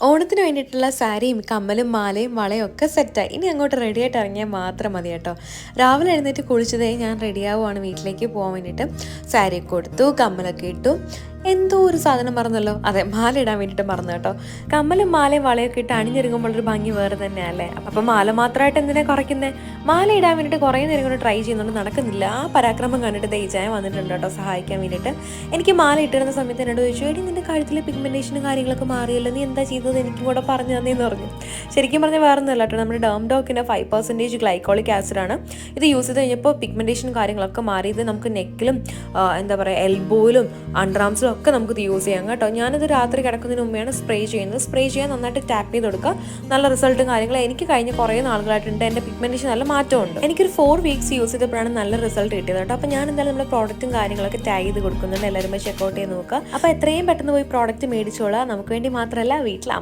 ഓണത്തിന് വേണ്ടിയിട്ടുള്ള സാരിയും കമ്മലും മാലയും വളയും ഒക്കെ സെറ്റായി. ഇനി അങ്ങോട്ട് റെഡിയായിട്ട് ഇറങ്ങിയാൽ മാത്രം മതി കേട്ടോ. രാവിലെ എഴുന്നേറ്റ് കുളിച്ചതേ ഞാൻ റെഡിയാവുകയാണ് വീട്ടിലേക്ക് പോകാൻ വേണ്ടിയിട്ട്. സാരിയൊക്കെ കൊടുത്തു, കമ്മലൊക്കെ ഇട്ടു. എന്തോ ഒരു സാധനം മറന്നല്ലോ. അതെ, മാല ഇടാൻ വേണ്ടിയിട്ട് മറന്നു കേട്ടോ. കമ്മലും മാലയും വളയൊക്കെ ഇട്ട് അണിഞ്ഞൊരുങ്ങുമ്പോഴൊരു ഭംഗി വേറെ തന്നെയല്ലേ. അപ്പം മാല മാത്രമായിട്ട് എന്തിനാ കുറയ്ക്കുന്നത്? മാല ഇടാൻ വേണ്ടിയിട്ട് കുറേ നേരം കൊണ്ട് ട്രൈ ചെയ്യുന്നുണ്ട്, നടക്കുന്നില്ല. ആ പരാക്രമം കണ്ടിട്ട് ദയിച്ചായ വന്നിട്ടുണ്ട് കേട്ടോ സഹായിക്കാൻ വേണ്ടിയിട്ട്. എനിക്ക് മാല ഇട്ടിരുന്ന സമയത്ത് എന്നോട് ചോദിച്ചു, എടി നിൻ്റെ കഴുത്തിലെ പിഗ്മെൻറ്റേഷനും കാര്യങ്ങളൊക്കെ മാറിയല്ലോ, നീ എന്താ ചെയ്തത്, എനിക്കും കൂടെ പറഞ്ഞു തന്നേന്ന് പറഞ്ഞു. ശരിക്കും പറഞ്ഞാൽ വേറെ ഒന്നുമല്ല കേട്ടോ, നമ്മുടെ ഡോക്കിൻ്റെ 5% ഗ്ലൈക്കോളിക് ആസിഡാണ്. ഇത് യൂസ് ചെയ്ത് കഴിഞ്ഞപ്പോൾ പിഗ്മെൻറ്റേഷനും കാര്യങ്ങളൊക്കെ മാറിയത് നമുക്ക് നെക്കിലും എന്താ പറയുക എൽബോയിലും അണ്ടർആംസിലും ഒക്കെ നമുക്കിത് യൂസ് ചെയ്യാം കേട്ടോ. ഞാനിത് രാത്രി കിടക്കുന്നതിന് മുമ്പെയാണ് സ്പ്രേ ചെയ്യുന്നത്. സ്പ്രേ ചെയ്യാൻ നന്നായിട്ട് ടാപ്പ് ചെയ്ത് കൊടുക്കുക. നല്ല റിസൾട്ടും കാര്യങ്ങളും എനിക്ക് കഴിഞ്ഞ കുറേ നാളുകളായിട്ടുണ്ട്. എൻ്റെ പിഗ്മെൻറ്റേഷൻ നല്ല മാറ്റമുണ്ട്. എനിക്കൊരു 4 വീക്സ് യൂസ് ചെയ്തപ്പോഴാണ് നല്ല റിസൾട്ട് കിട്ടിയത് കേട്ടോ. അപ്പോൾ ഞാൻ എന്തായാലും നമ്മുടെ പ്രോഡക്റ്റും കാര്യങ്ങളൊക്കെ ടാഗ് ചെയ്ത് കൊടുക്കുന്നുണ്ട്. എല്ലാവരും പോയി ചെക്കൗട്ട് ചെയ്ത് നോക്കുക. അപ്പോൾ എത്രയും പെട്ടെന്ന് പോയി പ്രോഡക്റ്റ് മേടിച്ചോളാം. നമുക്ക് വേണ്ടി മാത്രമല്ല, വീട്ടിൽ